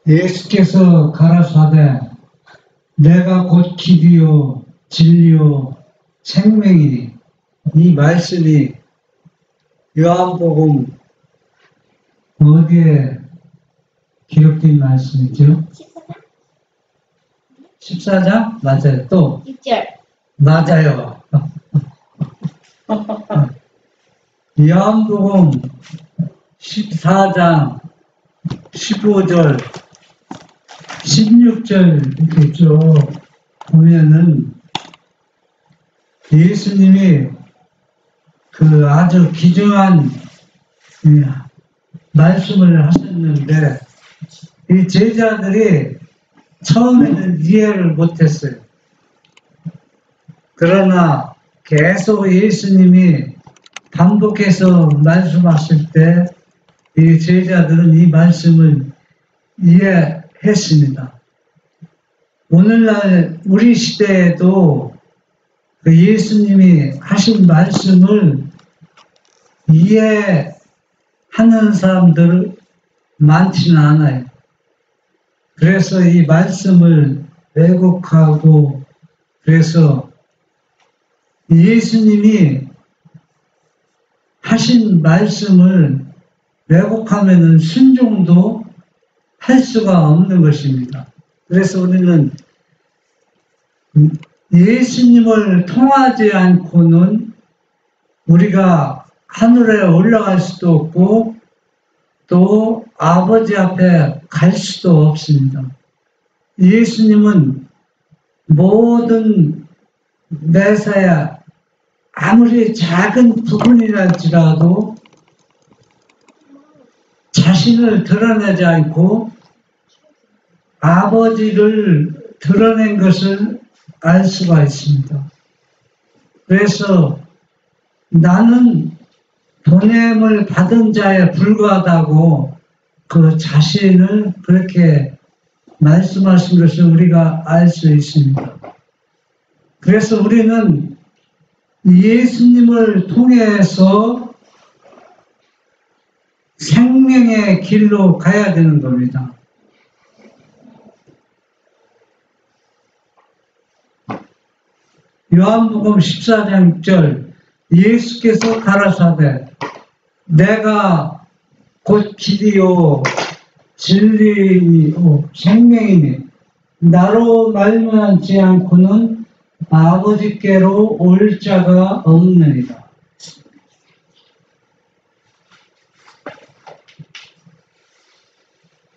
예수께서 가라사대 내가 곧 길이요 진리요 생명이니, 이 말씀이 요한복음 어디에 기록된 말씀이죠? 14장? 맞아요. 또 6절. 맞아요. 요한복음 14장 15절 16절 이렇게 쭉 보면은 예수님이 그 아주 귀중한 말씀을 하셨는데, 이 제자들이 처음에는 이해를 못했어요. 그러나 계속 예수님이 반복해서 말씀하실 때 이 제자들은 이 말씀을 이해했습니다. 오늘날 우리 시대에도 그 예수님이 하신 말씀을 이해하는 사람들 많지는 않아요. 그래서 이 말씀을 왜곡하고, 그래서 예수님이 하신 말씀을 왜곡하면은 순종도 할 수가 없는 것입니다. 그래서 우리는 예수님을 통하지 않고는 우리가 하늘에 올라갈 수도 없고 또 아버지 앞에 갈 수도 없습니다. 예수님은 모든 메사야, 아무리 작은 부분이랄지라도 자신을 드러내지 않고 아버지를 드러낸 것을 알 수가 있습니다. 그래서 나는 보냄을 받은 자에 불과하다고 그 자신을 그렇게 말씀하신 것을 우리가 알 수 있습니다. 그래서 우리는 예수님을 통해서 생명의 길로 가야 되는 겁니다. 요한복음 14장 6절, 예수께서 가라사대 내가 곧 길이요 진리요 생명이니 나로 말미암지 않고는 아버지께로 올 자가 없느니라.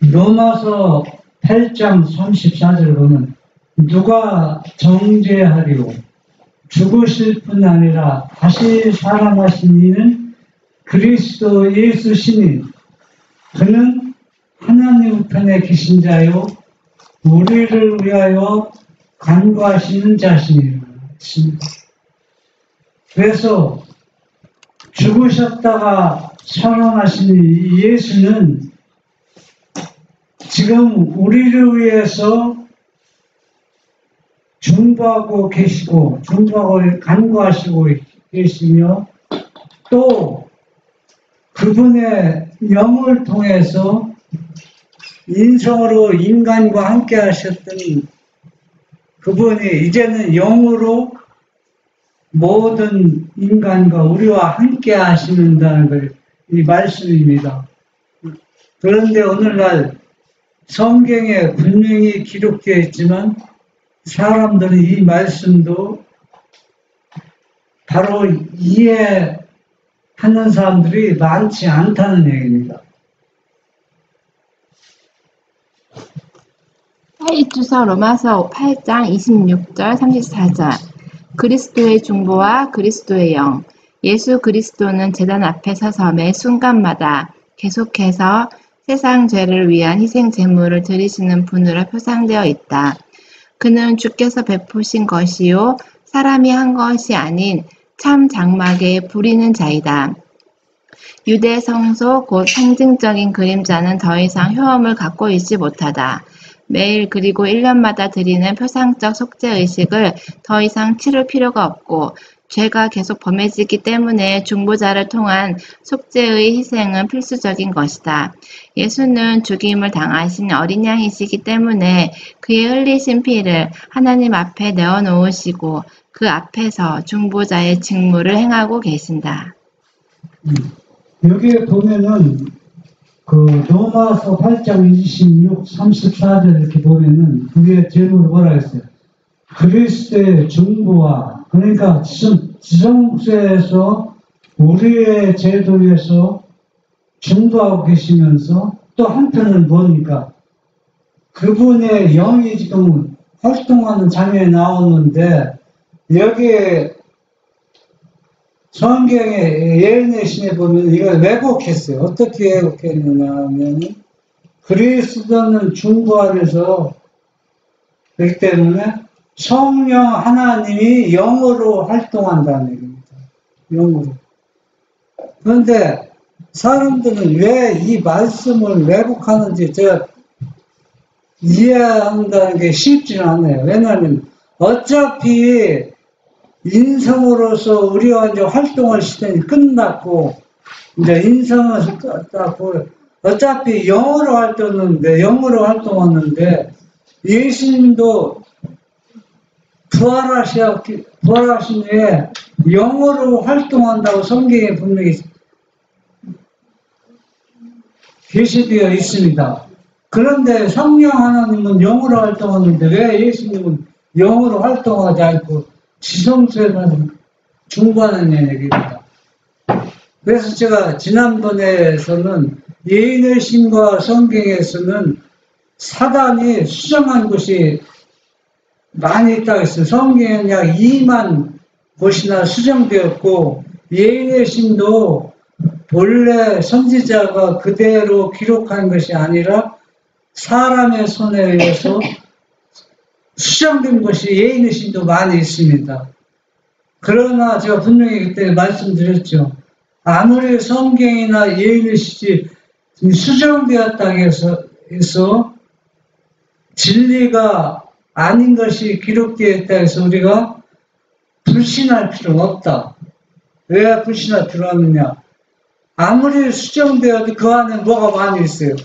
로마서 8장 34절을 보면 누가 정죄하리오 죽으실 뿐 아니라 다시 살아나신 이는 그리스도 예수시니 그는 하나님 우편에 계신 자요 우리를 위하여 간구하시는 자신이라 했습니다. 그래서 죽으셨다가 살아나신 예수는 지금 우리를 위해서 중보하고 계시고 중보하고 간구하시고 계시며 또 그분의 영을 통해서 인성으로 인간과 함께 하셨던 그분이 이제는 영으로 모든 인간과 우리와 함께 하시는다는 이 말씀입니다. 그런데 오늘날 성경에 분명히 기록되어 있지만 사람들은 이 말씀도 바로 이해하는 사람들이 많지 않다는 얘기입니다. 파이주서 로마서 8장 26절 34절 그리스도의 중보와 그리스도의 영 예수 그리스도는 제단 앞에 서서 매 순간마다 계속해서 세상 죄를 위한 희생 제물을 드리시는 분으로 표상되어 있다. 그는 주께서 베푸신 것이요 사람이 한 것이 아닌 참 장막에 부리는 자이다. 유대 성소 곧 상징적인 그림자는 더 이상 효험을 갖고 있지 못하다. 매일 그리고 1년마다 드리는 표상적 속죄 의식을 더 이상 치를 필요가 없고 죄가 계속 범해지기 때문에 중보자를 통한 속죄의 희생은 필수적인 것이다. 예수는 죽임을 당하신 어린 양이시기 때문에 그의 흘리신 피를 하나님 앞에 내어놓으시고 그 앞에서 중보자의 직무를 행하고 계신다. 여기에 보면은 그 로마서 8장 26, 34절 이렇게 보면은 그게 제목이 뭐라 했어요? 그리스도의 중보와, 그러니까 지성소에서 우리의 죄도 위해서 중보하고 계시면서 또 한편은 뭡니까? 그분의 영이 지금 활동하는 장면이 나오는데 여기에 성경의 예언의 신에 보면 이걸 왜곡했어요. 어떻게 왜곡했느냐 하면 그리스도는 중보하면서 그렇기 때문에 성령 하나님이 영으로 활동한다는 얘기입니다. 영으로. 그런데 사람들은 왜 이 말씀을 왜곡하는지 제가 이해한다는 게 쉽지는 않아요. 왜냐하면 어차피 인성으로서 우리가 이제 활동할 시간이 끝났고, 이제 인성을 끝났고, 어차피 영으로 활동하는데, 예수님도 부활하신 후에 영으로 활동한다고 성경에 분명히 게시되어 있습니다. 그런데 성령 하나님은 영으로 활동하는데 왜 예수님은 영으로 활동하지 않고 지성소에만 중보하는 얘기입니다. 그래서 제가 지난번에서는 예인의 신과 성경에서는 사단이 수정한 곳이 많이 있다고 했어요. 성경에는 약 2만 곳이나 수정되었고, 예인의 신도 본래 선지자가 그대로 기록한 것이 아니라 사람의 손에 의해서 수정된 것이 예인의 신도 많이 있습니다. 그러나 제가 분명히 그때 말씀드렸죠. 아무리 성경이나 예인의 신이 수정되었다고 해서 진리가 아닌 것이 기록되어 있다 해서 우리가 불신할 필요가 없다. 왜 불신할 필요가 없느냐? 아무리 수정되어도 그 안에 뭐가 많이 있어요.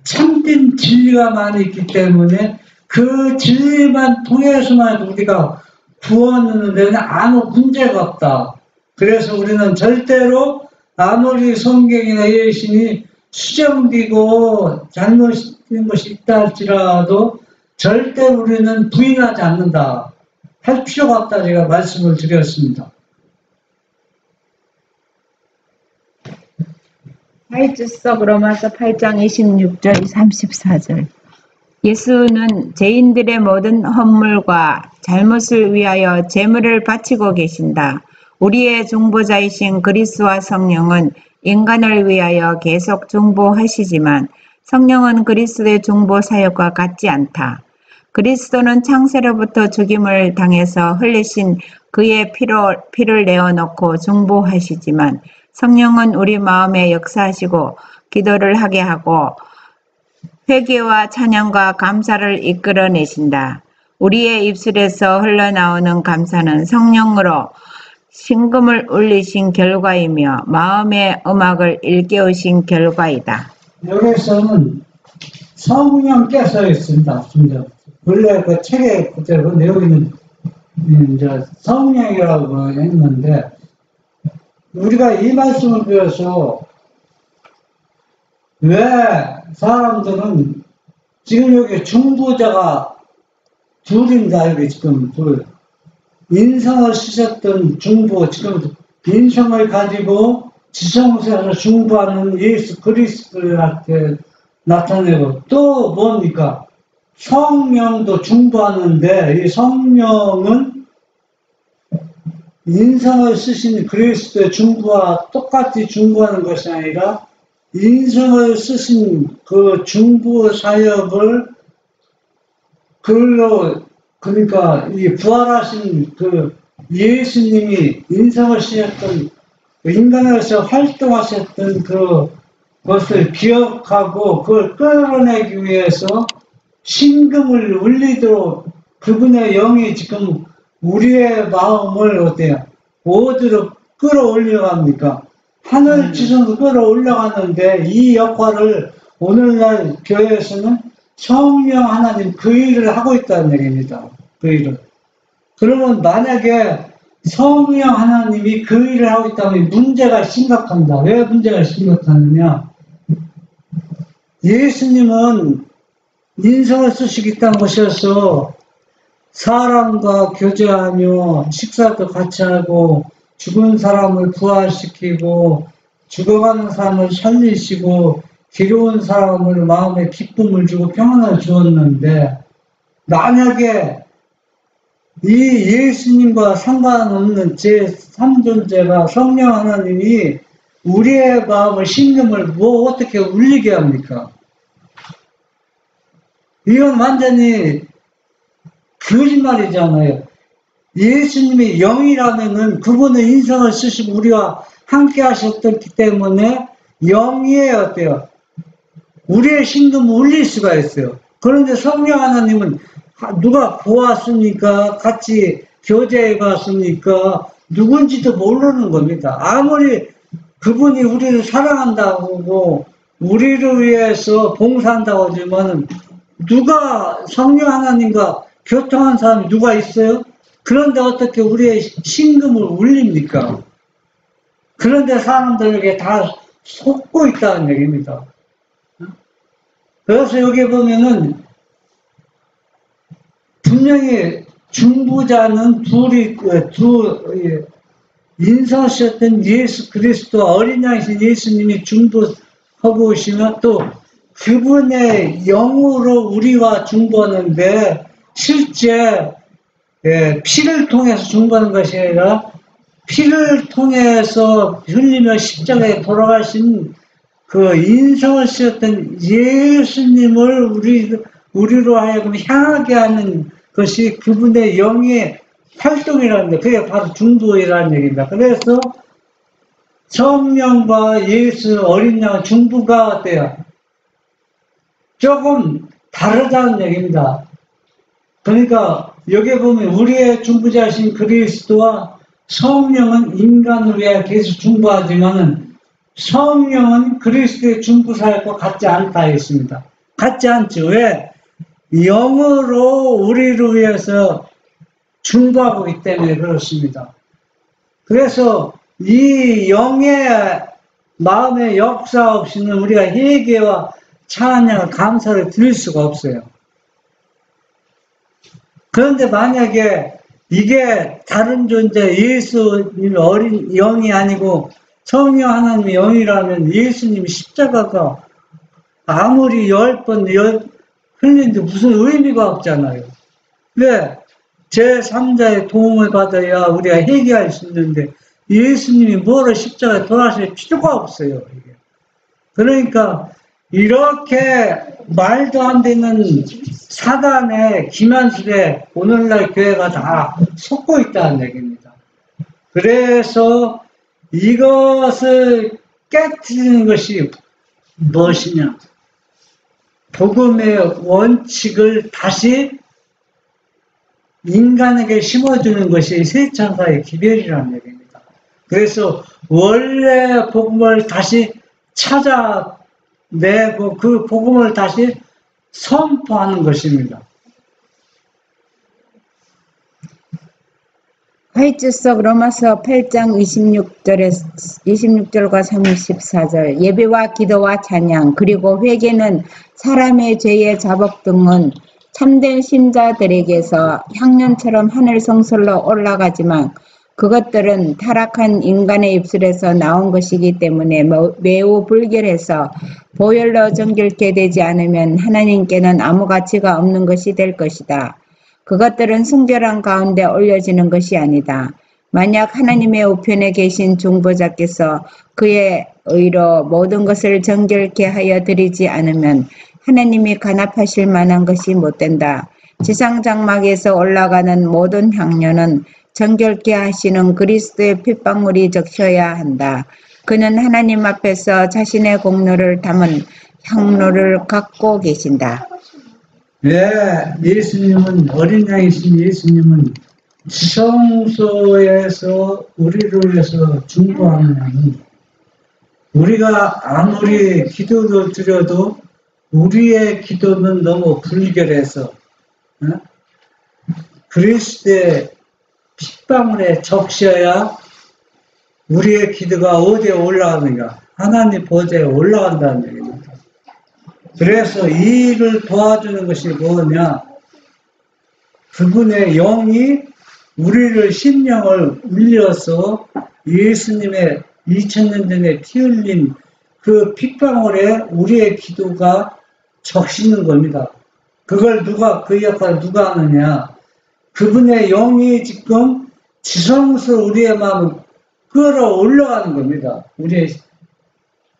참된 진리가 많이 있기 때문에 그 진리만 통해서만 우리가 구원하는 데는 아무 문제가 없다. 그래서 우리는 절대로 아무리 성경이나 예신이 수정되고 잘못된 것이 있다 할지라도 절대 우리는 부인하지 않는다. 할 필요가 없다. 제가 말씀을 드렸습니다. 타이투서 로마서 8장 26절 34절. 예수는 죄인들의 모든 허물과 잘못을 위하여 제물을 바치고 계신다. 우리의 중보자이신 그리스도와 성령은 인간을 위하여 계속 중보하시지만 성령은 그리스도의 중보 사역과 같지 않다. 그리스도는 창세로부터 죽임을 당해서 흘리신 그의 피를 내어놓고 중보하시지만 성령은 우리 마음에 역사하시고 기도를 하게 하고 회개와 찬양과 감사를 이끌어내신다. 우리의 입술에서 흘러나오는 감사는 성령으로 심금을 울리신 결과이며 마음의 음악을 일깨우신 결과이다. 여기서는 성령께서 있습니다. 원래 그 책에 그대로 내용이는 이제 성령이라고 했는데 우리가 이 말씀을 배워서 왜 사람들은 지금 여기 중보자가 둘입니다. 여기 지금 둘. 인성을 쓰셨던 중보, 지금 인성을 가지고 지성소에서 중보하는 예수 그리스도한테 나타내고 또 뭡니까? 성령도 중보하는데 이 성령은 인성을 쓰신 그리스도의 중보와 똑같이 중보하는 것이 아니라 인성을 쓰신 그 중보 사역을 그러니까 이 부활하신 그 예수님이 인성을 쓰셨던 인간으로서 활동하셨던 그것을 기억하고 그걸 끌어내기 위해서 심금을 울리도록 그분의 영이 지금 우리의 마음을 어때요? 어디로 끌어올려갑니까? 하늘 지성으로 끌어올려가는데 이 역할을 오늘날 교회에서는 성령 하나님 그 일을 하고 있다는 얘기입니다. 그 일을. 그러면 만약에 성령 하나님이 그 일을 하고 있다면 문제가 심각합니다. 왜 문제가 심각하느냐? 예수님은 인성을 쓰시겠다는 것이어서 사람과 교제하며 식사도 같이 하고 죽은 사람을 부활시키고 죽어가는 사람을 살리시고 기로운 사람을 마음에 기쁨을 주고 평안을 주었는데 만약에 이 예수님과 상관없는 제3존재가 성령 하나님이 우리의 마음을 심금을 뭐 어떻게 울리게 합니까? 이건 완전히 거짓말이잖아요. 예수님이 영이라면은 그분은 인성을 쓰시고 우리와 함께 하셨기 때문에 영이에요. 어때요? 우리의 심금을 울릴 수가 있어요. 그런데 성령 하나님은 누가 보았습니까? 같이 교제해 봤습니까? 누군지도 모르는 겁니다. 아무리 그분이 우리를 사랑한다고 우리를 위해서 봉사한다고 하지만 누가 성령 하나님과 교통한 사람이 누가 있어요? 그런데 어떻게 우리의 심금을 울립니까? 그런데 사람들에게 다 속고 있다는 얘기입니다. 그래서 여기 보면은 분명히 중보자는 인성하셨던 예수 그리스도와 어린 양이신 예수님이 중보하고 오시면 또 그분의 영으로 우리와 중보하는데 실제 피를 통해서 중보하는 것이 아니라 피를 통해서 흘리며 십자가에 돌아가신 그 인성을 쓰셨던 예수님을 우리로 하여금 향하게 하는 것이 그분의 영의 활동이라는데 그게 바로 중보이라는 얘기입니다. 그래서 성령과 예수 어린 양 중보가 어때요? 조금 다르다는 얘기입니다. 그러니까 여기 보면 우리의 중보자신 그리스도와 성령은 인간을 위해 계속 중보하지만은 성령은 그리스도의 중보사역과 같지 않다 했습니다. 같지 않죠. 왜? 영으로 우리를 위해서 중보하고 있기 때문에 그렇습니다. 그래서 이 영의 마음의 역사 없이는 우리가 회개와 찬양을 감사를 드릴 수가 없어요. 그런데 만약에 이게 다른 존재 예수님 어린 영이 아니고 성령 하나님의 영이라면 예수님이 십자가가 아무리 10번 흘린데 무슨 의미가 없잖아요. 왜? 제3자의 도움을 받아야 우리가 회개할 수 있는데 예수님이 뭐로 십자가에 돌아가실 필요가 없어요. 이게. 그러니까 이렇게 말도 안 되는 사단의 기만술에 오늘날 교회가 다 속고 있다는 얘기입니다. 그래서 이것을 깨트리는 것이 무엇이냐? 복음의 원칙을 다시 인간에게 심어주는 것이 세천사의 기별이라는 얘기입니다. 그래서 원래 복음을 다시 찾아내고 그 복음을 다시 선포하는 것입니다. 화이트석 로마서 8장 26절과 34절 예배와 기도와 찬양 그리고 회개는 사람의 죄의 자복 등은 참된 신자들에게서 향년처럼 하늘 성소로 올라가지만 그것들은 타락한 인간의 입술에서 나온 것이기 때문에 매우 불결해서 보혈로 정결케 되지 않으면 하나님께는 아무 가치가 없는 것이 될 것이다. 그것들은 순결한 가운데 올려지는 것이 아니다. 만약 하나님의 우편에 계신 중보자께서 그의 의로 모든 것을 정결케 하여 드리지 않으면 하나님이 간합하실 만한 것이 못된다. 지상 장막에서 올라가는 모든 향료는 정결케 하시는 그리스도의 핏방울이 적셔야 한다. 그는 하나님 앞에서 자신의 공로를 담은 향로를 갖고 계신다. 네, 예수님은 어린 양이신 예수님은 지성소에서 우리를 위해서 중보하는 우리가 아무리 기도를 드려도 우리의 기도는 너무 불결해서 그리스도의 핏방울에 적셔야 우리의 기도가 어디에 올라가는가? 하나님 보좌에 올라간다는 얘기입니다. 그래서 이 일을 도와주는 것이 뭐냐? 그분의 영이 우리를 심령을 울려서 예수님의 2000년 전에 피 흘린 그 핏방울에 우리의 기도가 적시는 겁니다. 그걸 그 역할을 누가 하느냐? 그분의 영이 지금 지성스러운 우리의 마음을 끌어올라가는 겁니다.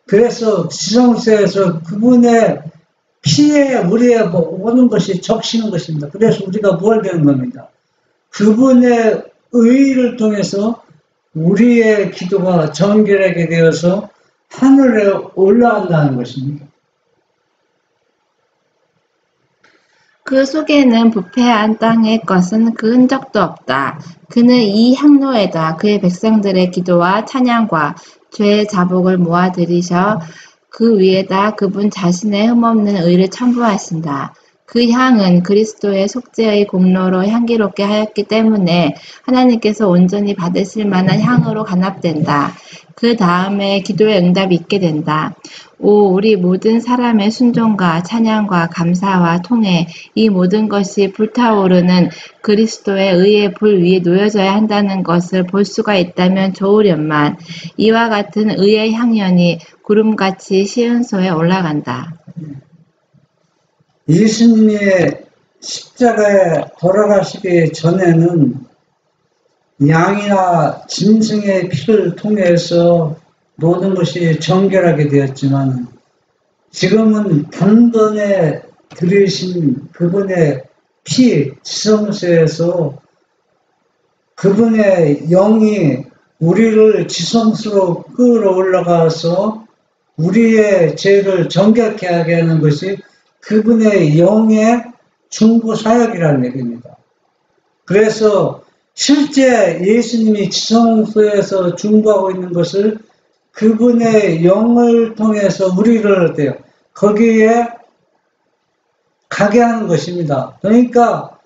그래서 지성소에서 그분의 피에 우리의 오는 것이 적시는 것입니다. 그래서 우리가 뭘 배우는 겁니다. 그분의 의를 통해서 우리의 기도가 정결하게 되어서 하늘에 올라간다는 것입니다. 그 속에는 부패한 땅의 것은 그 흔적도 없다. 그는 이 향로에다 그의 백성들의 기도와 찬양과 죄의 자복을 모아 들이셔 그 위에다 그분 자신의 흠없는 의를 첨부하신다. 그 향은 그리스도의 속죄의 공로로 향기롭게 하였기 때문에 하나님께서 온전히 받으실 만한 향으로 간합된다. 그 다음에 기도의 응답이 있게 된다. 오, 우리 모든 사람의 순종과 찬양과 감사와 통해 이 모든 것이 불타오르는 그리스도의 의의 불 위에 놓여져야 한다는 것을 볼 수가 있다면 좋으련만 이와 같은 의의 향연이 구름같이 시은소에 올라간다. 예수님의 십자가에 돌아가시기 전에는 양이나 짐승의 피를 통해서 모든 것이 정결하게 되었지만 지금은 단번에 들이신 그분의 피, 지성소에서 그분의 영이 우리를 지성소로 끌어올라가서 우리의 죄를 정결케 하게 하는 것이 그분의 영의 중보 사역이라는 얘기입니다. 그래서 실제 예수님이 지성소에서 중보하고 있는 것을 그분의 영을 통해서 우리를 어때요? 거기에 가게 하는 것입니다. 그러니까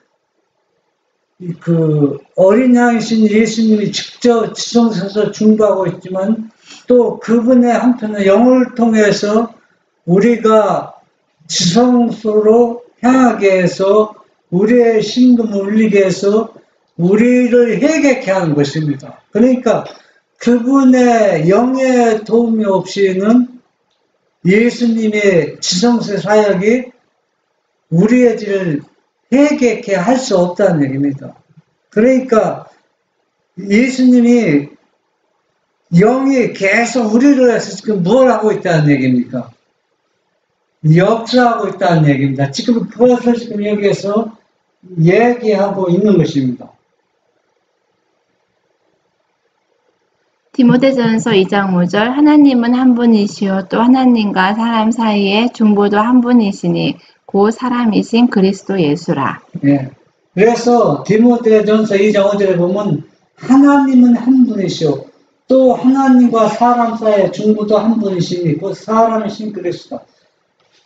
그 어린 양이신 예수님이 직접 지성소에서 중보하고 있지만 또 그분의 한편의 영을 통해서 우리가 지성소로 향하게 해서 우리의 심금을 울리게 해서 우리를 회개케 하는 것입니다. 그러니까 그분의 영의 도움이 없이는 예수님의 지성소 사역이 우리의 죄를 회개케 할 수 없다는 얘기입니다. 그러니까 예수님이 영이 계속 우리를 해서 지금 뭘 하고 있다는 얘기입니까? 역사하고 있다는 얘기입니다. 지금 그것을 지금 여기에서 얘기하고 있는 것입니다. 디모데전서 2장 5절 하나님은 한 분이시요 또 하나님과 사람 사이에 중보도 한 분이시니 곧 사람이신 그리스도 예수라. 네. 그래서 디모데전서 2장 5절에 보면 하나님은 한 분이시요 또 하나님과 사람 사이에 중보도 한 분이시니 곧 사람이신 그리스도다.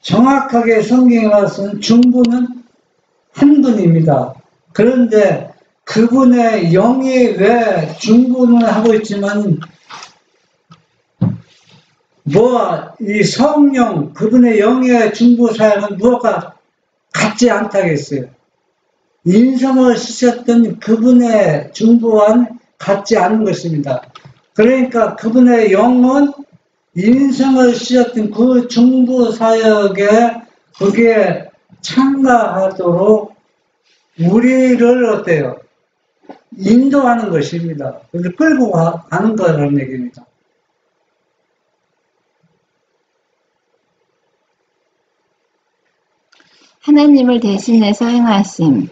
정확하게 성경에 와서는 중보는 한 분입니다. 그런데 그분의 영이 왜 중보는 하고 있지만 이 성령 그분의 영의 중보 사역은 무엇과 같지 않다겠어요. 인성을 씻었던 그분의 중보와는 같지 않은 것입니다. 그러니까 그분의 영은 인성을 씌웠던 그 중보 사역에 거기에 참가하도록 우리를 어때요? 인도하는 것입니다. 끌고 가는 거라는 얘기입니다. 하나님을 대신해서 행하심.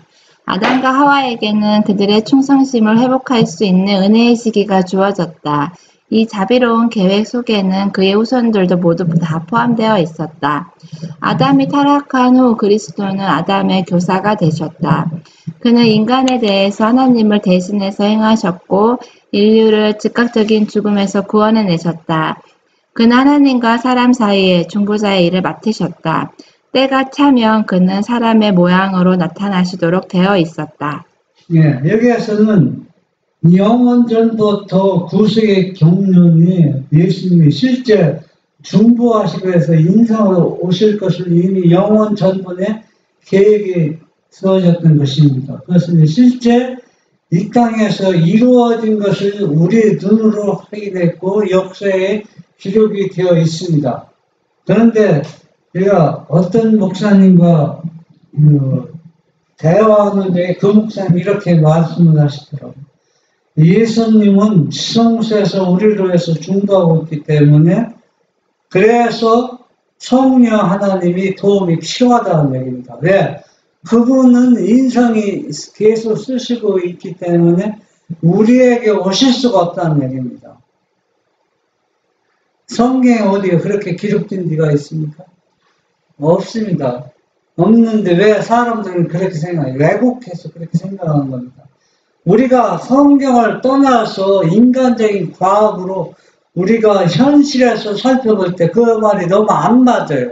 아담과 하와에게는 그들의 충성심을 회복할 수 있는 은혜의 시기가 주어졌다. 이 자비로운 계획 속에는 그의 후손들도 모두 다 포함되어 있었다. 아담이 타락한 후 그리스도는 아담의 교사가 되셨다. 그는 인간에 대해서 하나님을 대신해서 행하셨고 인류를 즉각적인 죽음에서 구원해내셨다. 그는 하나님과 사람 사이에 중보자의 일을 맡으셨다. 때가 차면 그는 사람의 모양으로 나타나시도록 되어 있었다. 예, 여기에서는 영원 전부터 구속의 경륜이 예수님이 실제 중보하시고 해서 인성으로 오실 것을 이미 영원 전분에 계획이 세워졌던 것입니다. 그것은 실제 이 땅에서 이루어진 것을 우리 눈으로 확인했고 역사에 기록이 되어 있습니다. 그런데 우리가 어떤 목사님과 대화하는데 그 목사님이 이렇게 말씀을 하시더라고요. 예수님은 지성소에서 우리를 위해서 중보하고 있기 때문에 그래서 성령 하나님이 도움이 필요하다는 얘기입니다. 왜? 그분은 인성이 계속 쓰시고 있기 때문에 우리에게 오실 수가 없다는 얘기입니다. 성경에 어디에 그렇게 기록된 데가 있습니까? 없습니다. 없는데 왜 사람들은 그렇게 생각해요? 왜곡해서 그렇게 생각하는 겁니다. 우리가 성경을 떠나서 인간적인 과학으로 우리가 현실에서 살펴볼 때 그 말이 너무 안 맞아요.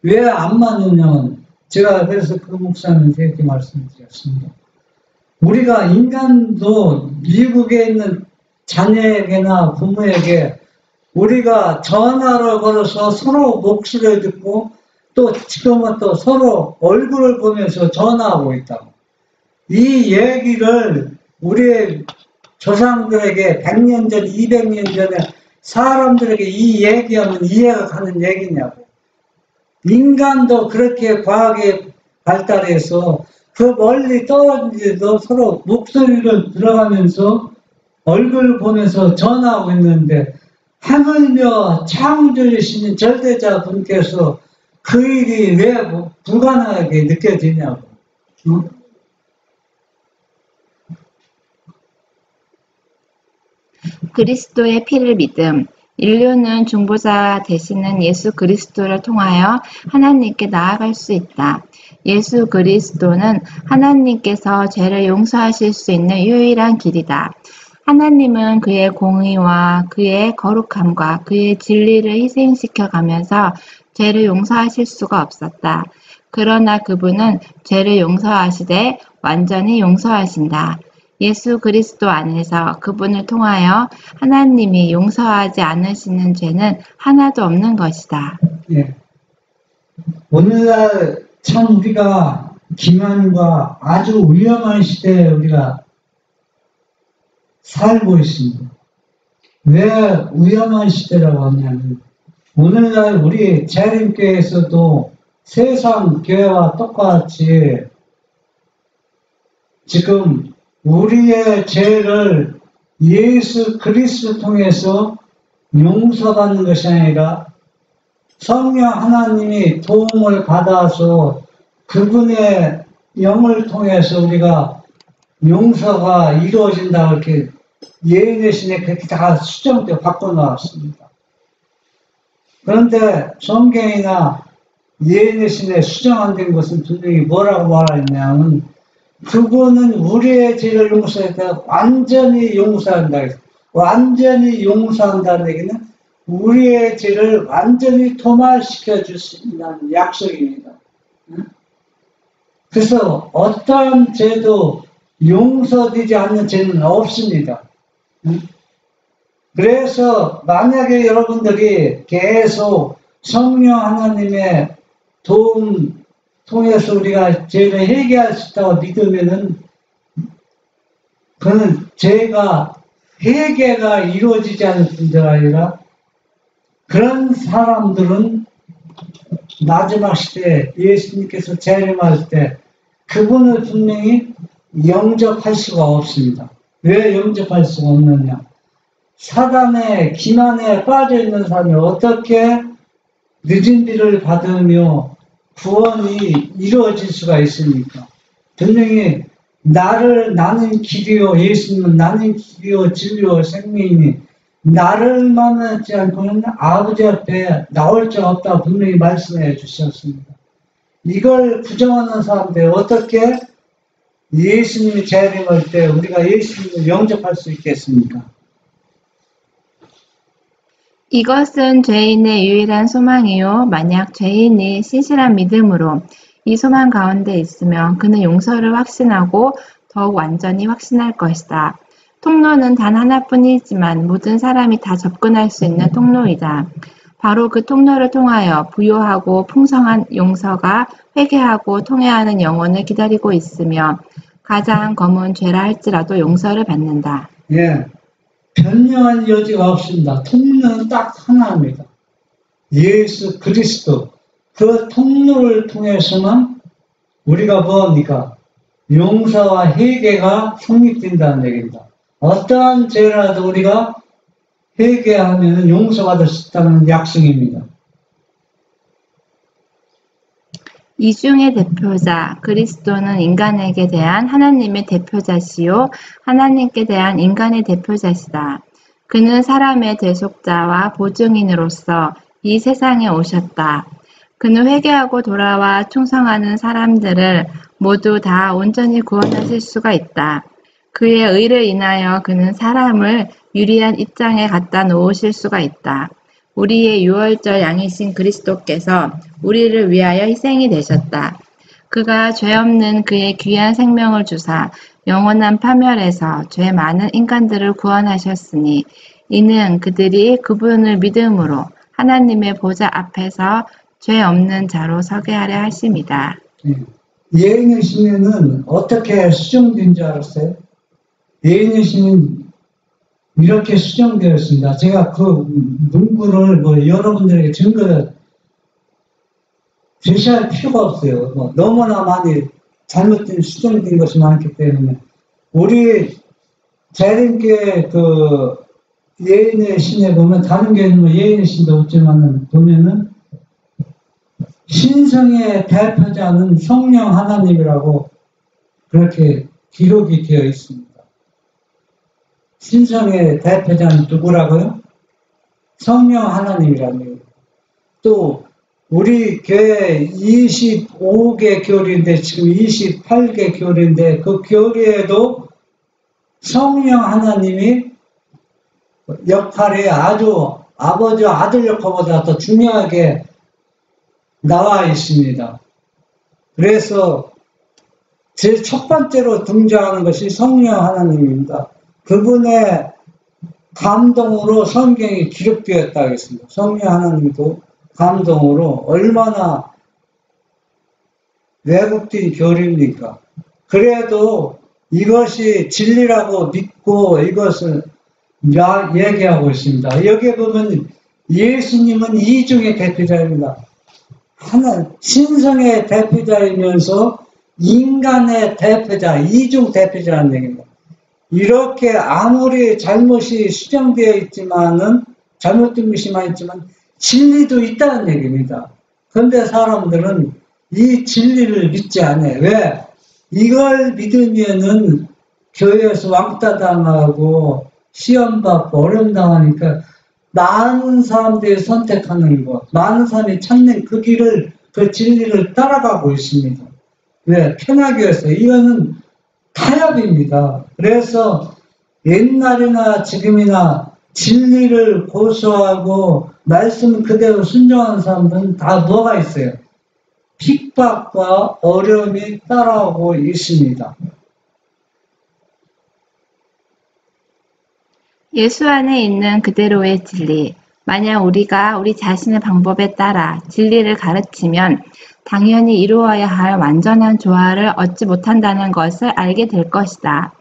왜 안 맞느냐면 제가 그래서 그 목사님한테 이렇게 말씀드렸습니다. 우리가 인간도 미국에 있는 자녀에게나 부모에게 우리가 전화를 걸어서 서로 목소리를 듣고 또 지금은 또 서로 얼굴을 보면서 전화하고 있다고. 이 얘기를 우리의 조상들에게 100년 전, 200년 전에 사람들에게 이 얘기하면 이해가 가는 얘기냐고. 인간도 그렇게 과학에 발달해서 그 멀리 떨어진데도 서로 목소리를 들어가면서 얼굴을 보면서 전화하고 있는데 하물며 창조주시는 절대자 분께서 그 일이 왜 불가능하게 느껴지냐고. 그리스도의 피를 믿음. 인류는 중보자 되시는 예수 그리스도를 통하여 하나님께 나아갈 수 있다. 예수 그리스도는 하나님께서 죄를 용서하실 수 있는 유일한 길이다. 하나님은 그의 공의와 그의 거룩함과 그의 진리를 희생시켜 가면서 죄를 용서하실 수가 없었다. 그러나 그분은 죄를 용서하시되 완전히 용서하신다. 예수 그리스도 안에서 그분을 통하여 하나님이 용서하지 않으시는 죄는 하나도 없는 것이다. 예. 오늘날 참 우리가 기만과 아주 위험한 시대에 우리가 살고 있습니다. 왜 위험한 시대라고 하냐면 오늘날 우리 재림교회에서도 세상 교회와 똑같이 지금 우리의 죄를 예수 그리스도 통해서 용서받는 것이 아니라 성령 하나님이 도움을 받아서 그분의 영을 통해서 우리가 용서가 이루어진다 이렇게 예언의 그렇게 다 수정되어 바꿔놓았습니다. 그런데 성경이나 예언의 신에 수정 안 된 것은 분명히 뭐라고 말하냐면 그분은 우리의 죄를 용서했다. 완전히 용서한다. 완전히 용서한다는 얘기는 우리의 죄를 완전히 도말시켜 줄 수 있는 약속입니다. 그래서 어떠한 죄도 용서되지 않는 죄는 없습니다. 그래서 만약에 여러분들이 계속 성령 하나님의 도움 통해서 우리가 죄를 해결할 수 있다고 믿으면은 그는 죄가 해결가 이루어지지 않을 뿐들 아니라 그런 사람들은 마지막 시대에 예수님께서 재림할 때 그분을 분명히 영접할 수가 없습니다. 왜 영접할 수가 없느냐? 사단의 기만에 빠져 있는 사람이 어떻게 늦은 비를 받으며 구원이 이루어질 수가 있습니까? 분명히 나는 길이요, 예수님은 나는 길이요, 진리요, 생명이니 나를 만나지 않고는 아버지 앞에 나올 자 없다 분명히 말씀해 주셨습니다. 이걸 부정하는 사람들 어떻게 예수님이 재림할 때 우리가 예수님을 영접할 수 있겠습니까? 이것은 죄인의 유일한 소망이요. 만약 죄인이 신실한 믿음으로 이 소망 가운데 있으면 그는 용서를 확신하고 더욱 완전히 확신할 것이다. 통로는 단 하나뿐이지만 모든 사람이 다 접근할 수 있는 통로이다. 바로 그 통로를 통하여 부요하고 풍성한 용서가 회개하고 통회하는 영혼을 기다리고 있으며 가장 검은 죄라 할지라도 용서를 받는다. 예, 변명할 여지가 없습니다. 통로는 딱 하나입니다. 예수 그리스도. 그 통로를 통해서만 우리가 뭐합니까? 용서와 회개가 성립된다는 얘기입니다. 어떠한 죄라도 우리가 회개하면 용서받을 수 있다는 약속입니다. 이중의 대표자, 그리스도는 인간에게 대한 하나님의 대표자시요 하나님께 대한 인간의 대표자시다. 그는 사람의 대속자와 보증인으로서 이 세상에 오셨다. 그는 회개하고 돌아와 충성하는 사람들을 모두 다 온전히 구원하실 수가 있다. 그의 의를 인하여 그는 사람을 유리한 입장에 갖다 놓으실 수가 있다. 우리의 유월절 양이신 그리스도께서 우리를 위하여 희생이 되셨다. 그가 죄 없는 그의 귀한 생명을 주사 영원한 파멸에서 죄 많은 인간들을 구원하셨으니 이는 그들이 그분을 믿음으로 하나님의 보좌 앞에서 죄 없는 자로 서게 하려 하심이다. 예인의 신에는 어떻게 수정된 줄 알았어요? 예인의 신은 이렇게 수정되었습니다. 제가 그 문구를 여러분들에게 증거를 제시할 필요가 없어요. 너무나 많이 잘못된 수정된 것이 많기 때문에 우리 재림교회 그 예인의 신에 보면 다른 교회는 예인의 신도 없지만 보면은 신성의 대표자는 성령 하나님이라고 그렇게 기록이 되어 있습니다. 신성의 대표자는 누구라고요? 성령 하나님이라고요. 또 우리 교회 25개 교리인데 지금 28개 교리인데 그 교리에도 성령 하나님이 역할이 아주 아버지 아들 역할보다 더 중요하게 나와 있습니다. 그래서 제일 첫 번째로 등장하는 것이 성령 하나님입니다. 그분의 감동으로 성경이 기록되었다고 했습니다. 성령 하나님도 감동으로 얼마나 왜곡된 교리입니까? 그래도 이것이 진리라고 믿고 이것을 얘기하고 있습니다. 여기에 보면 예수님은 이중의 대표자입니다. 하나 신성의 대표자이면서 인간의 대표자, 이중 대표자라는 얘기입니다. 이렇게 아무리 잘못이 수정되어 있지만은 잘못된 것이 많이 있지만 진리도 있다는 얘기입니다. 그런데 사람들은 이 진리를 믿지 않아요. 왜? 이걸 믿으면은 교회에서 왕따 당하고 시험 받고 어려움 당하니까 많은 사람들이 선택하는 것, 많은 사람이 찾는 그 길을, 그 진리를 따라가고 있습니다. 왜? 편하게 해서. 이거는 타협입니다. 그래서 옛날이나 지금이나 진리를 고수하고 말씀 그대로 순종하는 사람들은 다 뭐가 있어요? 핍박과 어려움이 따라오고 있습니다. 예수 안에 있는 그대로의 진리. 만약 우리가 우리 자신의 방법에 따라 진리를 가르치면 당연히 이루어야 할 완전한 조화를 얻지 못한다는 것을 알게 될 것이다.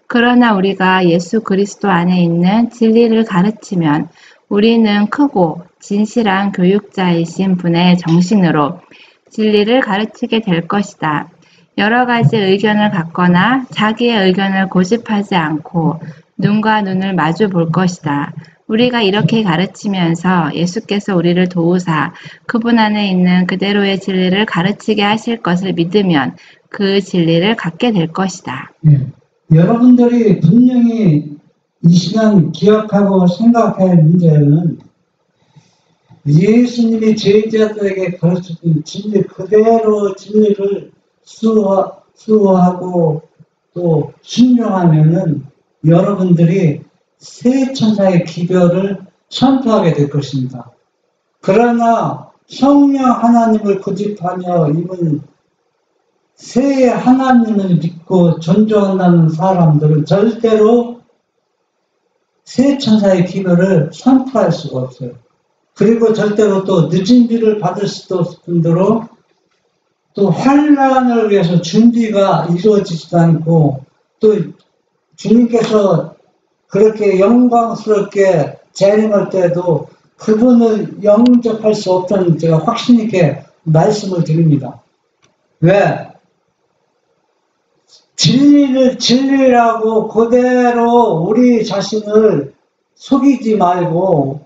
그러나 우리가 예수 그리스도 안에 있는 진리를 가르치면 우리는 크고 진실한 교육자이신 분의 정신으로 진리를 가르치게 될 것이다. 여러 가지 의견을 갖거나 자기의 의견을 고집하지 않고 눈과 눈을 마주 볼 것이다. 우리가 이렇게 가르치면서 예수께서 우리를 도우사 그분 안에 있는 그대로의 진리를 가르치게 하실 것을 믿으면 그 진리를 갖게 될 것이다. 여러분들이 분명히 이 시간 기억하고 생각해야 할 문제는 예수님이 제자들에게 가르쳐준 진리 그대로 진리를 수호하고 또 순종하면은 여러분들이 새 천사의 기별을 선포하게 될 것입니다. 그러나 성령 하나님을 고집하며 이분 새 하나님을 믿고 존중한다는 사람들은 절대로 새 천사의 기별을 선포할 수가 없어요. 그리고 절대로 또 늦은 비를 받을 수도 없을 뿐더러 또 환난을 위해서 준비가 이루어지지도 않고 또 주님께서 그렇게 영광스럽게 재림할 때도 그분을 영접할 수 없다는 제가 확신 있게 말씀을 드립니다. 왜? 진리라고 그대로 우리 자신을 속이지 말고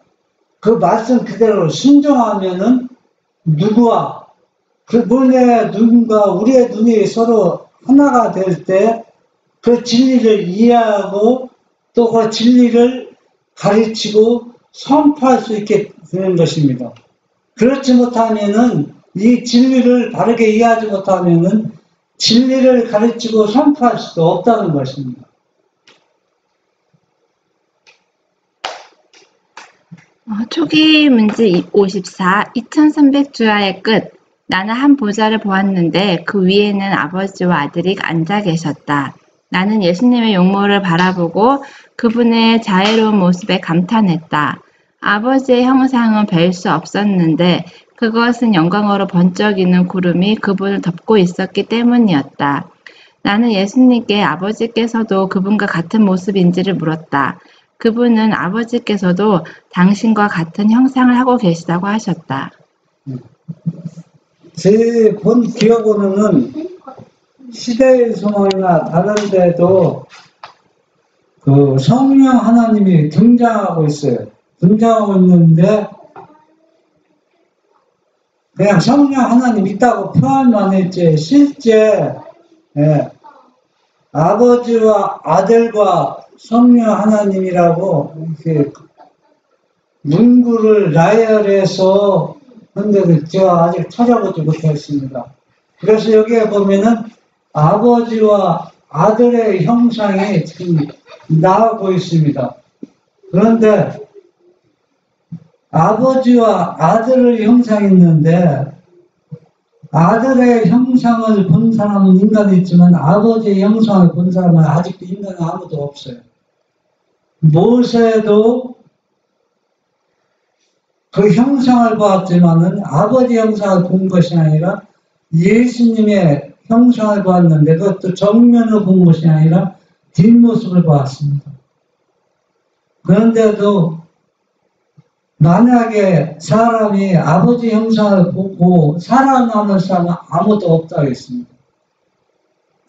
그 말씀 그대로 순종하면은 누구와 그분의 눈과 우리의 눈이 서로 하나가 될 때 그 진리를 이해하고 또 그 진리를 가르치고 선포할 수 있게 되는 것입니다. 그렇지 못하면은 이 진리를 바르게 이해하지 못하면은 진리를 가르치고 선포할 수도 없다는 것입니다. 초기 문제 54. 2300주야의 끝. 나는 한 보좌를 보았는데 그 위에는 아버지와 아들이 앉아 계셨다. 나는 예수님의 용모를 바라보고 그분의 자애로운 모습에 감탄했다. 아버지의 형상은 뵐 수 없었는데 그것은 영광으로 번쩍이는 구름이 그분을 덮고 있었기 때문이었다. 나는 예수님께 아버지께서도 그분과 같은 모습인지를 물었다. 그분은 아버지께서도 당신과 같은 형상을 하고 계시다고 하셨다. 제 본 기억으로는 시대의 소망이나 다른 데도 그 성령 하나님이 등장하고 있어요. 등장하고 있는데 그냥 성령 하나님 있다고 표현만 했지 실제 아버지와 아들과 성령 하나님이라고 이렇게 문구를 나열해서 근데 제가 아직 찾아보지 못했습니다. 그래서 여기에 보면은 아버지와 아들의 형상이 지금 나오고 있습니다. 그런데 아버지와 아들의 형상이 있는데 아들의 형상을 본 사람은 인간이 있지만 아버지의 형상을 본 사람은 아직도 인간은 아무도 없어요. 모세도 그 형상을 보았지만은 아버지 형상을 본 것이 아니라 예수님의 형상을 보았는데 그것도 정면을 본 것이 아니라 뒷모습을 보았습니다. 그런데도 만약에 사람이 아버지 형상을 보고 살아남을 사람은 아무도 없다고 했습니다.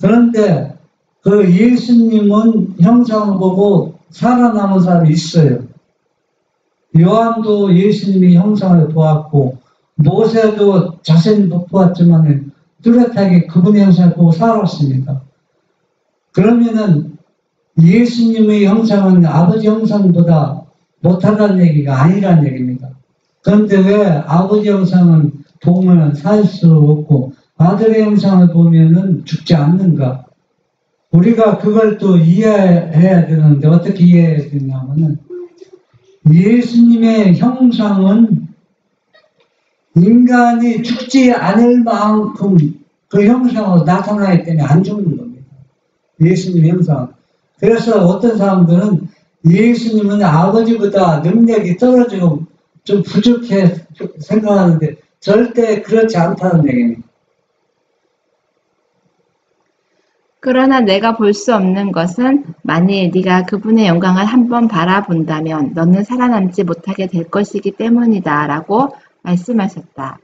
그런데 그 예수님은 형상을 보고 살아남은 사람이 있어요. 요한도 예수님이 형상을 보았고 모세도 자신이 못 보았지만 뚜렷하게 그분의 형상을 보고 살았습니다. 그러면은 예수님의 형상은 아버지 형상보다 못하다는 얘기가 아니라는 얘기입니다. 그런데 왜 아버지 형상은 보면 살 수 없고 아들의 형상을 보면은 죽지 않는가? 우리가 그걸 또 이해해야 되는데 어떻게 이해해야 되냐면은 예수님의 형상은 인간이 죽지 않을 만큼 그 형상으로 나타나기 때문에 안 죽는 겁니다. 예수님의 형상. 그래서 어떤 사람들은 예수님은 아버지보다 능력이 떨어지고 좀 부족해 생각하는데 절대 그렇지 않다는 얘기입니다. 그러나 내가 볼 수 없는 것은 만일 네가 그분의 영광을 한번 바라본다면 너는 살아남지 못하게 될 것이기 때문이다 라고 말씀하셨다.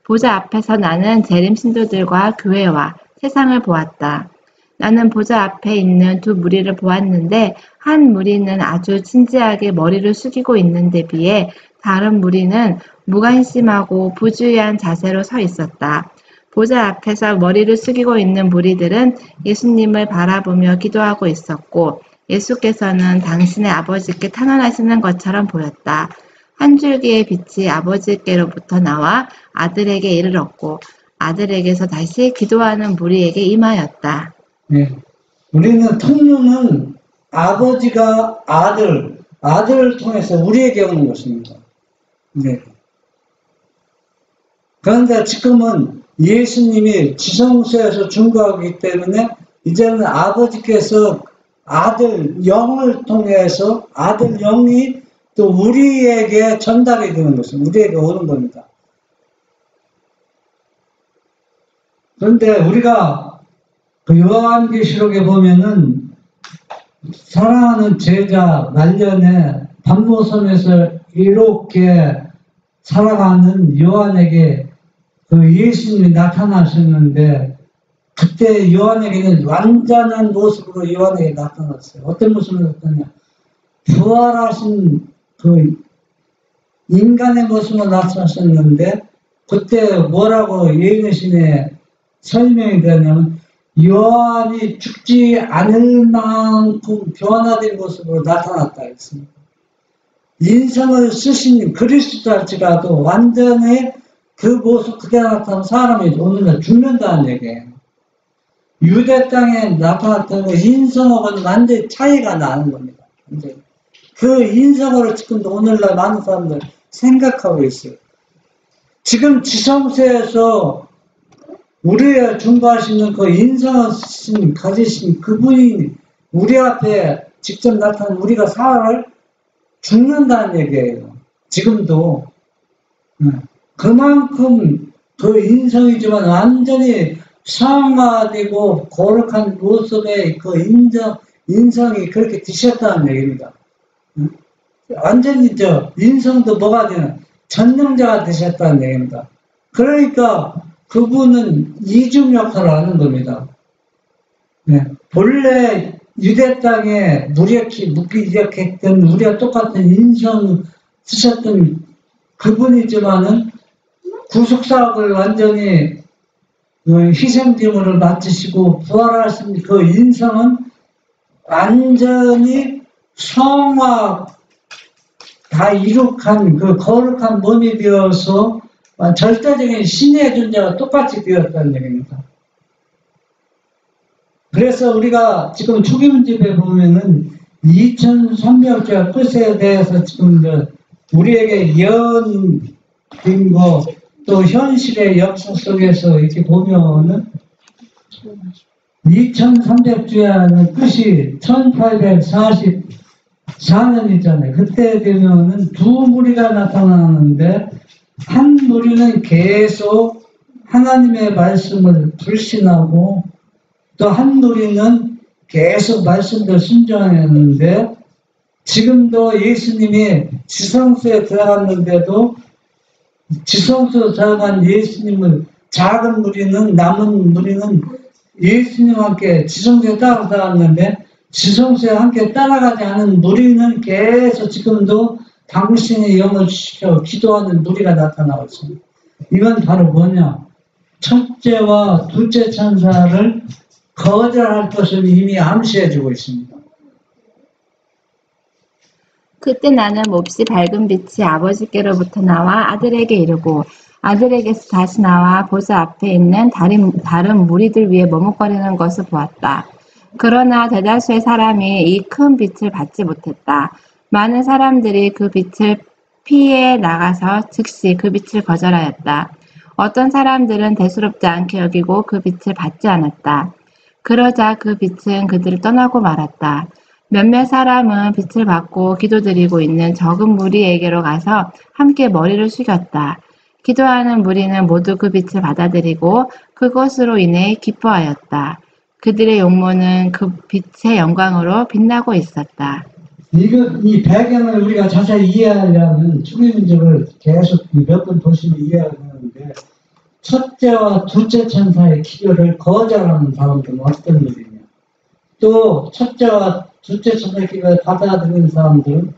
보좌 앞에서 나는 재림 신도들과 교회와 세상을 보았다. 나는 보좌 앞에 있는 두 무리를 보았는데 한 무리는 아주 진지하게 머리를 숙이고 있는데 비해 다른 무리는 무관심하고 부주의한 자세로 서 있었다. 보좌 앞에서 머리를 숙이고 있는 무리들은 예수님을 바라보며 기도하고 있었고 예수께서는 당신의 아버지께 탄원하시는 것처럼 보였다. 한 줄기의 빛이 아버지께로부터 나와 아들에게 이르렀고 아들에게서 다시 기도하는 무리에게 임하였다. 네. 우리는 통로는 아버지가 아들을 통해서 우리에게 오는 것입니다. 네. 그런데 지금은 예수님이 지성소에서 중보하기 때문에 이제는 아버지께서 아들 영을 통해서 아들 영이 또 우리에게 전달이 되는 것입니다. 우리에게 오는 겁니다. 그런데 우리가 그 요한계시록에 보면은 사랑하는 제자 말년에 반모섬에서 이렇게 살아가는 요한에게 그 예수님이 나타나셨는데 그때 요한에게는 완전한 모습으로 요한에게 나타났어요. 어떤 모습으로 나타났냐? 부활하신 그 인간의 모습으로 나타나셨는데 그때 뭐라고 예언신에 설명이 되냐면 요한이 죽지 않을 만큼 변화된 모습으로 나타났다 했습니다. 인성을 쓰신 그리스도일지라도 완전히 그 모습 그대로 나타나면 사람이 오늘날 죽는다는 얘기예요. 유대 땅에 나타났던 인성하고는 완전히 차이가 나는 겁니다. 그 인성으로 지금도 오늘날 많은 사람들 생각하고 있어요. 지금 지성소에서 우리의 중보하시는 그 인성을 가지신 그분이 우리 앞에 직접 나타난 우리가 살아 죽는다는 얘기예요. 지금도. 그만큼 그 인성이지만 완전히 성화되고 거룩한 모습의 그 인성이 그렇게 드셨다는 얘기입니다. 완전히 인성도 뭐가 되는 전능자가 되셨다는 얘기입니다. 그러니까 그분은 이중 역할을 하는 겁니다. 네. 본래 유대 땅에 무기력했던 우리와 똑같은 인성 쓰셨던 그분이지만은 구속사업을 완전히 희생제물을 마치시고 부활하신 그 인성은 완전히 성화 다 이룩한 그 거룩한 몸이 되어서 절대적인 신의 존재가 똑같이 되었다는 얘기입니다. 그래서 우리가 지금 초기문집에 보면은 2300절 끝에 대해서 지금 우리에게 예언된 거 또 현실의 역사 속에서 이렇게 보면은 2300주야는 끝이 1844년이잖아요. 그때 되면은 두 무리가 나타나는데 한 무리는 계속 하나님의 말씀을 불신하고 또 한 무리는 계속 말씀대로 순종했는데 지금도 예수님이 지성소에 들어갔는데도 지성소에 들어간 예수님을 작은 무리는 남은 무리는 예수님과 함께 지성소에 따라갔는데 지성소에 함께 따라가지 않은 무리는 계속 지금도 당신의 영을 주시켜 기도하는 무리가 나타나고 있습니다. 이건 바로 뭐냐? 첫째와 둘째 천사를 거절할 것을 이미 암시해주고 있습니다. 그때 나는 몹시 밝은 빛이 아버지께로부터 나와 아들에게 이르고 아들에게서 다시 나와 보좌 앞에 있는 다른 무리들 위에 머뭇거리는 것을 보았다. 그러나 대다수의 사람이 이 큰 빛을 받지 못했다. 많은 사람들이 그 빛을 피해 나가서 즉시 그 빛을 거절하였다. 어떤 사람들은 대수롭지 않게 여기고 그 빛을 받지 않았다. 그러자 그 빛은 그들을 떠나고 말았다. 몇몇 사람은 빛을 받고 기도드리고 있는 적은 무리에게로 가서 함께 머리를 숙였다. 기도하는 무리는 모두 그 빛을 받아들이고 그것으로 인해 기뻐하였다. 그들의 용모는 그 빛의 영광으로 빛나고 있었다. 이 배경을 우리가 자세히 이해하려면 초기문집을 계속 몇 번 보시면 이해가 되는데 첫째와 둘째 천사의 기도를 거절하는 사람들은 어떤 일이냐? 또 첫째와 둘째 천사의 기도를 받아들이는 사람들은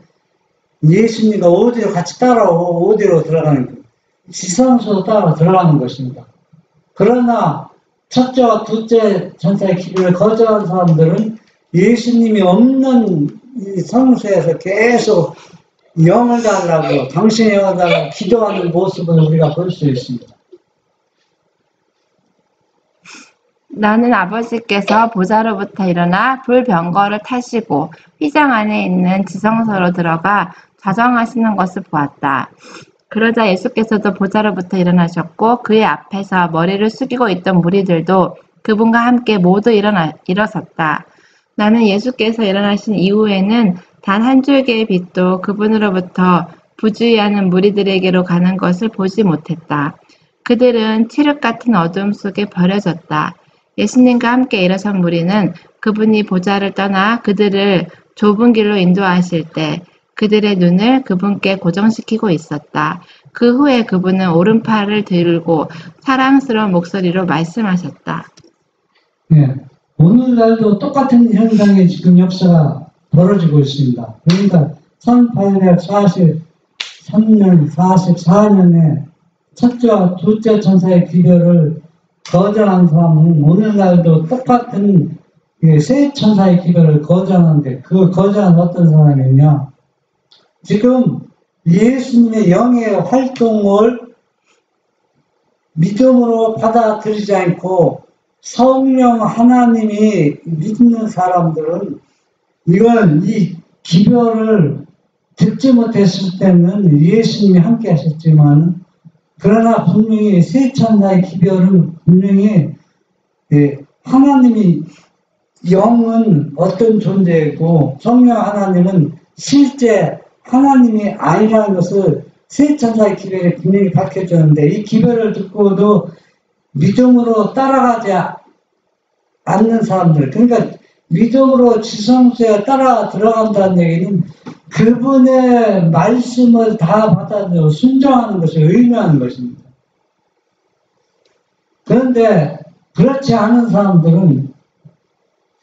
예수님과 어디로 같이 따라오고 어디로 들어가는 거예요. 지성소로 따라 들어가는 것입니다. 그러나 첫째와 둘째 천사의 기도를 거절한 사람들은 예수님이 없는 이 성소에서 계속 영을 달라고, 당신의 영을 달라고 기도하는 모습을 우리가 볼 수 있습니다. 나는 아버지께서 보좌로부터 일어나 불병거를 타시고 휘장 안에 있는 지성소로 들어가 자정하시는 것을 보았다. 그러자 예수께서도 보좌로부터 일어나셨고 그의 앞에서 머리를 숙이고 있던 무리들도 그분과 함께 모두 일어섰다. 나는 예수께서 일어나신 이후에는 단 한 줄기의 빛도 그분으로부터 부주의하는 무리들에게로 가는 것을 보지 못했다. 그들은 칠흑 같은 어둠 속에 버려졌다. 예수님과 함께 일어선 무리는 그분이 보좌를 떠나 그들을 좁은 길로 인도하실 때 그들의 눈을 그분께 고정시키고 있었다. 그 후에 그분은 오른팔을 들고 사랑스러운 목소리로 말씀하셨다. 예, 오늘날도 똑같은 현상이 지금 역사가 벌어지고 있습니다. 그러니까 1843년, 44년에 첫째와 둘째 천사의 기별을 거절한 사람은 오늘날도 똑같은 세 천사의 기별을 거절하는데 그 거절한 어떤 사람이냐? 지금 예수님의 영의 활동을 믿음으로 받아들이지 않고 성령 하나님이 믿는 사람들은 이 기별을 듣지 못했을 때는 예수님이 함께 하셨지만 그러나 분명히 세 천사의 기별은 분명히 하나님이 영은 어떤 존재이고 성령 하나님은 실제 하나님이 아니라는 것을 세 천사의 기별이 분명히 밝혀주는데 이 기별을 듣고도 믿음으로 따라가지 않는 사람들, 그러니까 믿음으로 지성소에 따라 들어간다는 얘기는 그분의 말씀을 다 받아들이고 순종하는 것을 의미하는 것입니다. 그런데 그렇지 않은 사람들은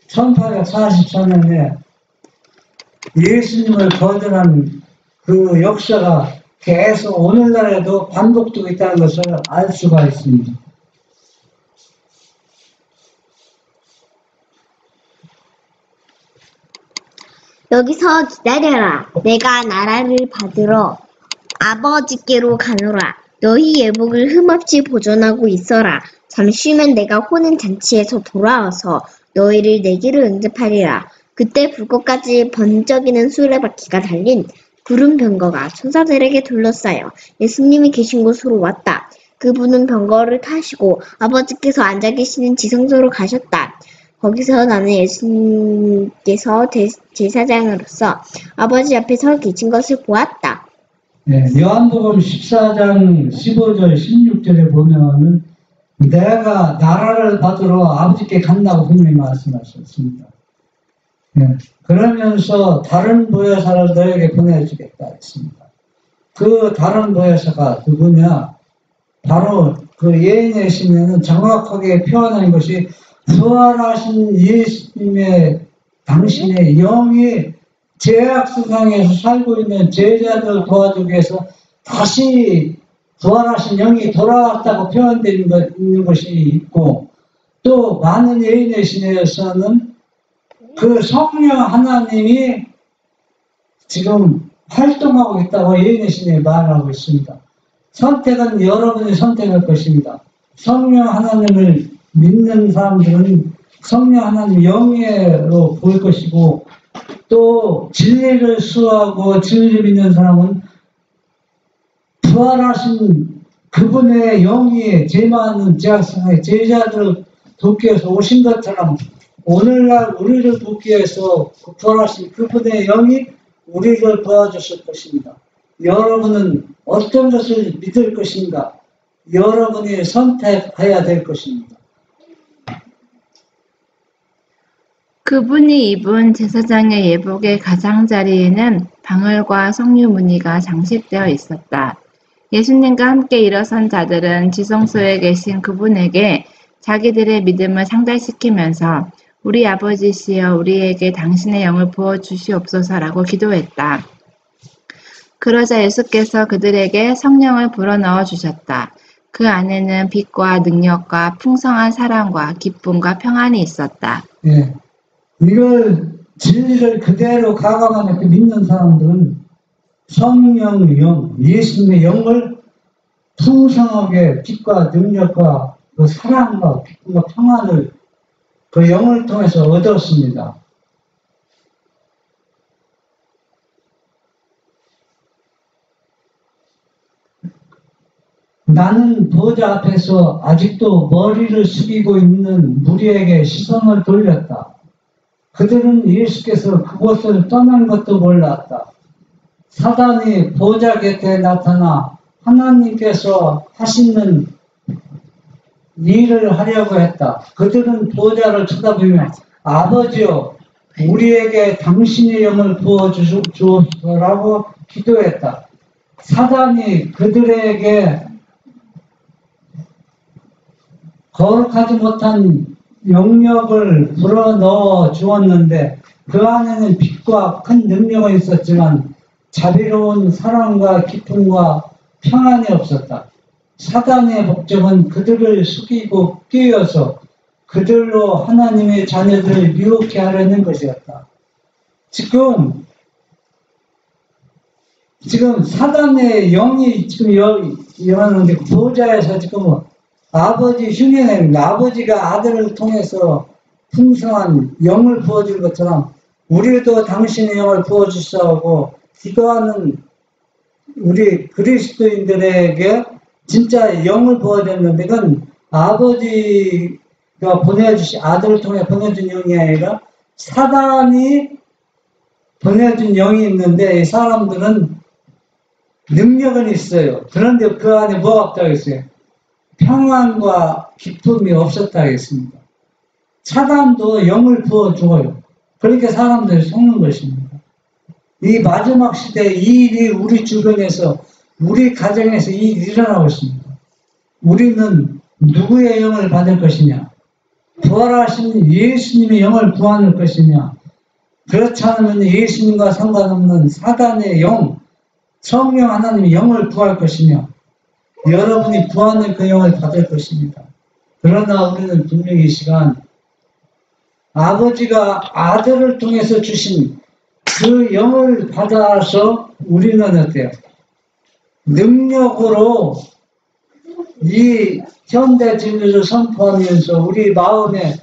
1844년에 예수님을 거절한 그 역사가 계속 오늘날에도 반복되고 있다는 것을 알 수가 있습니다. 여기서 기다려라. 내가 나라를 받으러 아버지께로 가노라. 너희 예복을 흠없이 보존하고 있어라. 잠시 후면 내가 호는 잔치에서 돌아와서 너희를 내게로 응접하리라. 그때 불꽃까지 번쩍이는 수레바퀴가 달린 구름 병거가 천사들에게 둘러싸여 예수님이 계신 곳으로 왔다. 그분은 병거를 타시고 아버지께서 앉아 계시는 지성소로 가셨다. 거기서 나는 예수님께서 제사장으로서 아버지 앞에 서 계신 것을 보았다. 네, 요한복음 14장 15절 16절에 보면은 내가 나라를 받으러 아버지께 간다고 분명히 말씀하셨습니다. 네, 그러면서 다른 보혜사를 너에게 보내주겠다 했습니다. 그 다른 보혜사가 누구냐? 바로 그 예인의 신에는 정확하게 표현한 것이 부활하신 예수님의 당신의 영이 죄악세상에서 살고 있는 제자들 도와주기 위해서 다시 부활하신 영이 돌아왔다고 표현되어 있는 것이 있고 또 많은 예인의 신에서는 그 성령 하나님이 지금 활동하고 있다고 예인의 신이 말하고 있습니다. 선택은 여러분이 선택할 것입니다. 성령 하나님을 믿는 사람들은 성령 하나님 영예로 볼 것이고 또 진리를 수호하고 진리를 믿는 사람은 부활하신 그분의 영이 죄 많은 제약성의 제자들을 돕기 위해서 오신 것처럼 오늘날 우리를 돕기 위해서 부활하신 그분의 영이 우리를 도와주실 것입니다. 여러분은 어떤 것을 믿을 것인가? 여러분이 선택해야 될 것입니다. 그분이 입은 제사장의 예복의 가장자리에는 방울과 석류 무늬가 장식되어 있었다. 예수님과 함께 일어선 자들은 지성소에 계신 그분에게 자기들의 믿음을 상달시키면서 우리 아버지시여 우리에게 당신의 영을 부어주시옵소서라고 기도했다. 그러자 예수께서 그들에게 성령을 불어넣어 주셨다. 그 안에는 빛과 능력과 풍성한 사랑과 기쁨과 평안이 있었다. 예. 이걸 진리를 그대로 가감하며 믿는 사람들은 성령 영, 예수님의 영을 풍성하게 빛과 능력과 그 사랑과 기쁨과 평안을 그 영을 통해서 얻었습니다. 나는 보좌 앞에서 아직도 머리를 숙이고 있는 무리에게 시선을 돌렸다. 그들은 예수께서 그곳을 떠난 것도 몰랐다. 사단이 보좌 곁에 나타나 하나님께서 하시는 일을 하려고 했다. 그들은 보좌를 쳐다보며 아버지여 우리에게 당신의 영을 부어주소서라고 기도했다. 사단이 그들에게 거룩하지 못한 영역을 불어넣어 주었는데 그 안에는 빛과 큰 능력은 있었지만 자비로운 사랑과 기쁨과 평안이 없었다. 사단의 목적은 그들을 속이고 끼어서 그들로 하나님의 자녀들을 유혹해 하려는 것이었다. 지금 사단의 영이 지금 일어나는데 보좌에서 지금 아버지 흉내냅니다. 아버지가 아들을 통해서 풍성한 영을 부어준 것처럼 우리도 당신의 영을 부어주시라고 기도하는 우리 그리스도인들에게 진짜 영을 부어줬는데 그건 아버지가 보내주신 아들을 통해 보내준 영이 아니라 사단이 보내준 영이 있는데 이 사람들은 능력은 있어요. 그런데 그 안에 뭐가 없다고 했어요? 평안과 기쁨이 없었다 하겠습니다. 사단도 영을 부어주어요. 그렇게 사람들이 속는 것입니다. 이 마지막 시대에 이 일이 우리 주변에서 우리 가정에서 이 일이 일어나고 있습니다. 우리는 누구의 영을 받을 것이냐? 부활하신 예수님의 영을 구하는 것이냐? 그렇지 않으면 예수님과 상관없는 사단의 영, 성령 하나님의 영을 구할 것이며 여러분이 구하는 그 영을 받을 것입니다. 그러나 우리는 분명히 이 시간 아버지가 아들을 통해서 주신 그 영을 받아서 우리는 어때요? 능력으로 이 현대 진리를 선포하면서 우리 마음에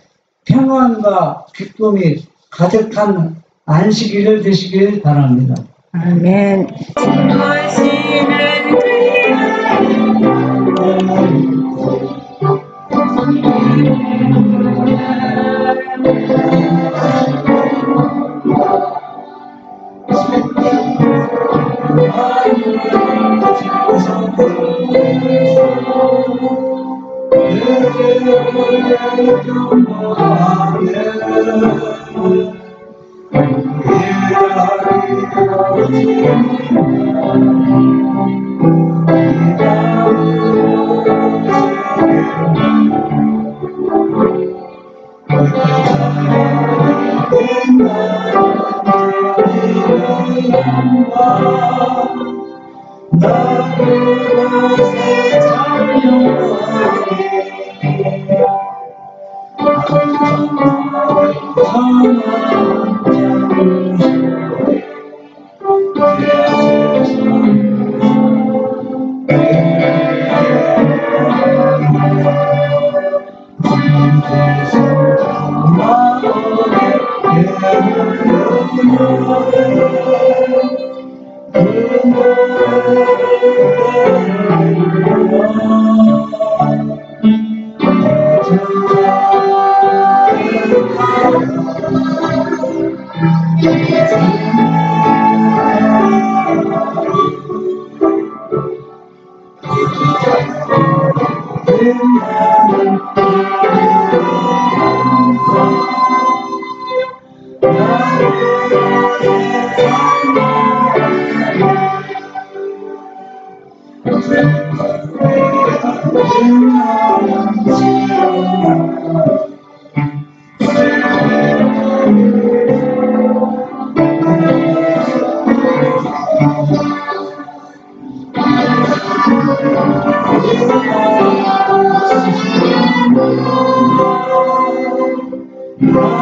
평안과 기쁨이 가득한 안식일을 되시길 바랍니다. 아멘. 나는